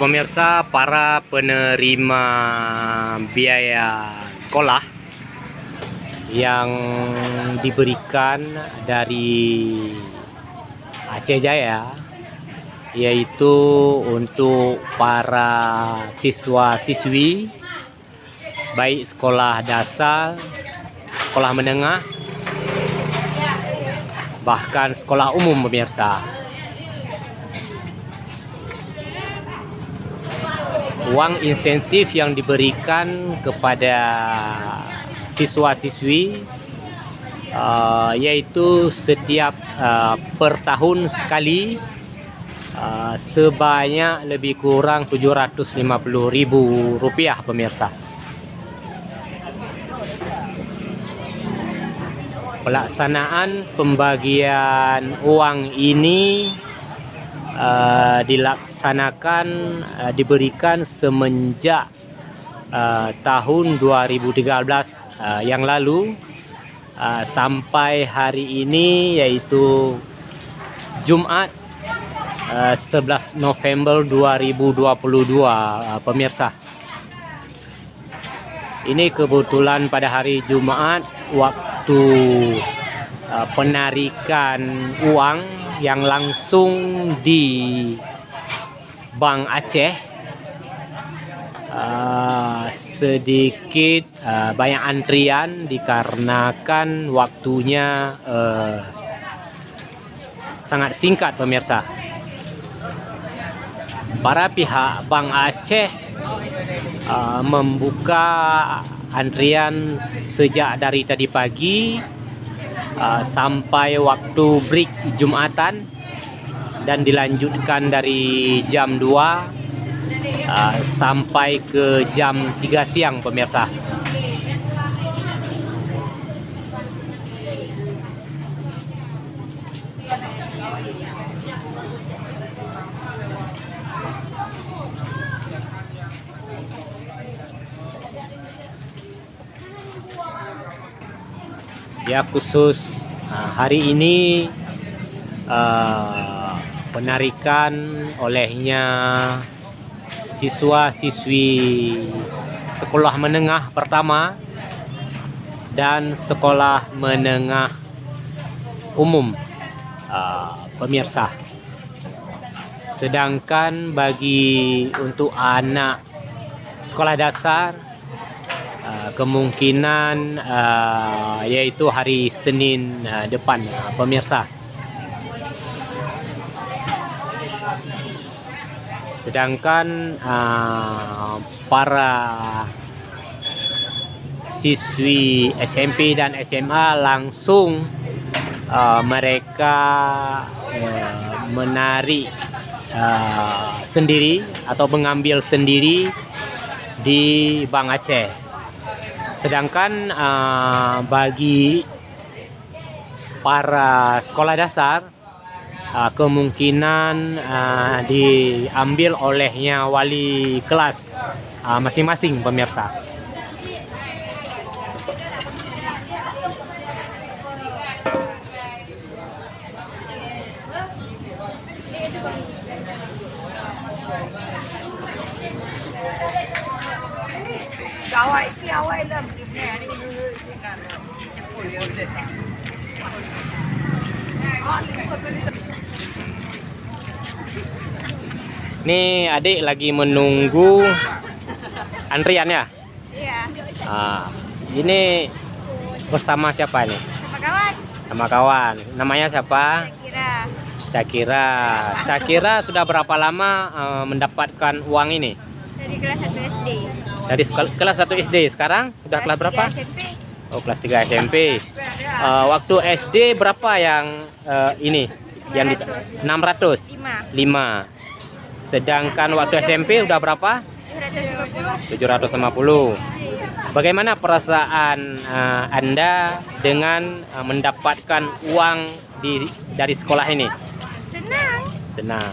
Pemirsa, para penerima biaya sekolah yang diberikan dari Aceh Jaya, yaitu untuk para siswa-siswi baik sekolah dasar, sekolah menengah, bahkan sekolah umum, pemirsa. Uang insentif yang diberikan kepada siswa-siswi yaitu setiap per tahun sekali sebanyak lebih kurang Rp750.000, pemirsa. Pelaksanaan pembagian uang ini dilaksanakan, diberikan semenjak tahun 2013 yang lalu sampai hari ini, yaitu Jumat 11 November 2022, pemirsa. Ini kebetulan pada hari Jumat, waktu penarikan uang yang langsung di Bank Aceh, sedikit banyak antrian dikarenakan waktunya sangat singkat, pemirsa. Para pihak Bank Aceh membuka antrian sejak dari tadi pagi sampai waktu break Jumatan, dan dilanjutkan dari jam 2 sampai ke jam 3 siang, pemirsa. Ya, khusus hari ini penarikan olehnya siswa-siswi sekolah menengah pertama dan sekolah menengah umum, pemirsa. Sedangkan bagi untuk anak sekolah dasar, kemungkinan yaitu hari Senin depan, pemirsa. Sedangkan para siswi SMP dan SMA langsung mereka menarik sendiri atau mengambil sendiri di Bank Aceh. Sedangkan bagi para sekolah dasar, kemungkinan diambil olehnya wali kelas masing-masing, pemirsa. Nih adik lagi menunggu antrian ya? Iya. Ini bersama siapa nih? Sama kawan. Sama kawan. Namanya siapa? Syakira. Syakira sudah berapa lama mendapatkan uang ini? Dari kelas 1 SD. Dari kelas 1 SD. Sekarang sudah kelas berapa? SMP. Oh, kelas 3 SMP. Waktu SD berapa yang ini? Yang 600? 5. Sedangkan waktu SMP udah berapa? 750. Bagaimana perasaan Anda dengan mendapatkan uang dari sekolah ini? Senang. Senang.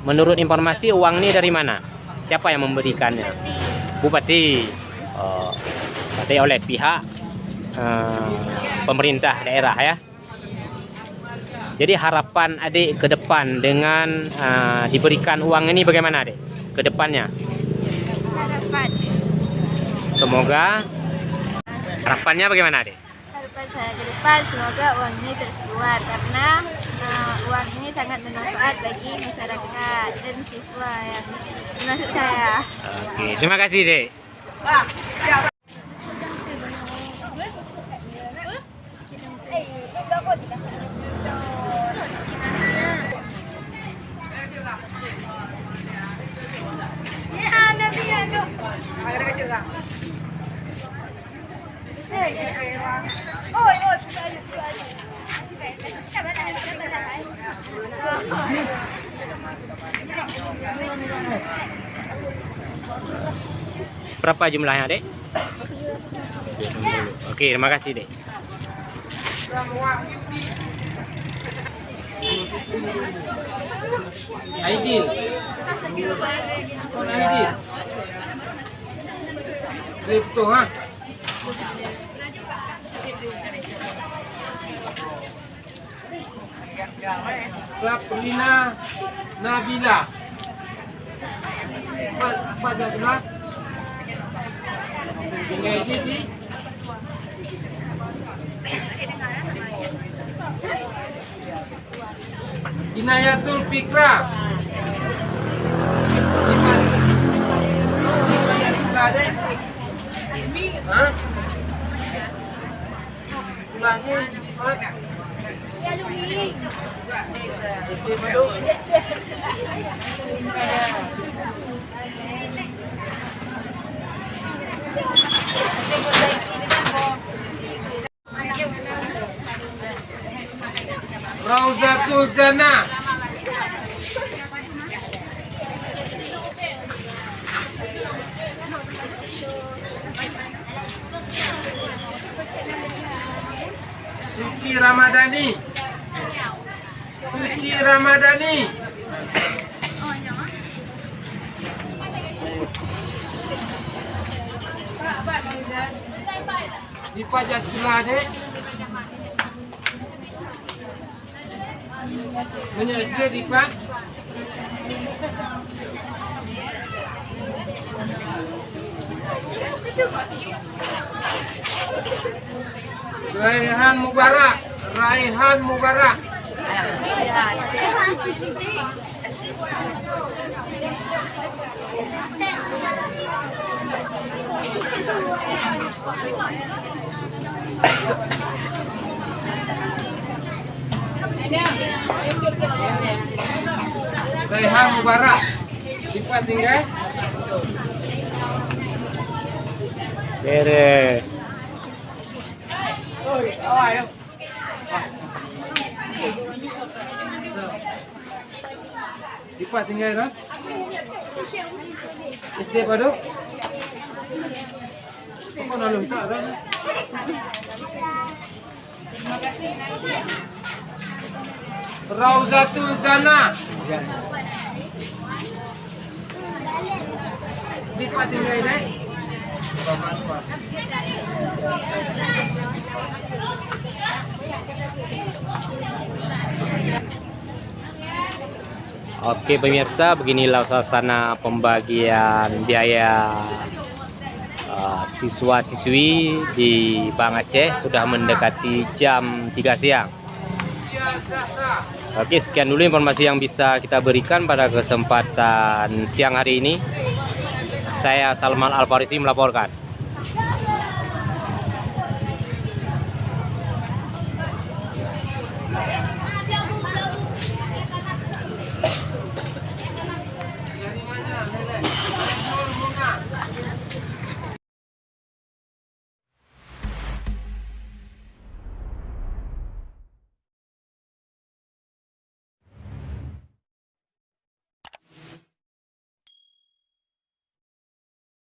Menurut informasi, uang ini dari mana? Siapa yang memberikannya? Bupati. Oh, berarti oleh pihak pemerintah daerah ya. Jadi harapan adik ke depan dengan diberikan uang ini bagaimana adik? Ke depannya? Harapan. Semoga harapannya bagaimana adik? Harapan saya ke depan semoga uang ini terus keluar karena uang ini sangat bermanfaat bagi masyarakat dan siswa yang termasuk saya. Oke, terima kasih dek. Berapa jumlahnya dek? Oke, terima kasih dek. Aidil. Aidil. Kripto ha. Sabrina Nabila. Apa jumlah? Tinggal jadi. Inayatul Fikra. Hah? Jumlahnya Ya Lumi. Rauzatul Jannah. Suci Ramadhani. Suci Ramadhani. Dipajak sebelah dek. Banyak SD dipak. Raihan Mubarak. Raihan Mubarak. Raihan Mubarak. Dipak tinggal. Beres. Dipak tinggal kan? SD pada? Kau nak letak kan? Rauzatul Jannah. Dipak tinggal deh. Oke pemirsa, beginilah suasana pembagian biaya siswa-siswi di Bang Aceh. Sudah mendekati jam 3 siang. Oke, sekian dulu informasi yang bisa kita berikan pada kesempatan siang hari ini. Saya Salman Al-Farisi melaporkan.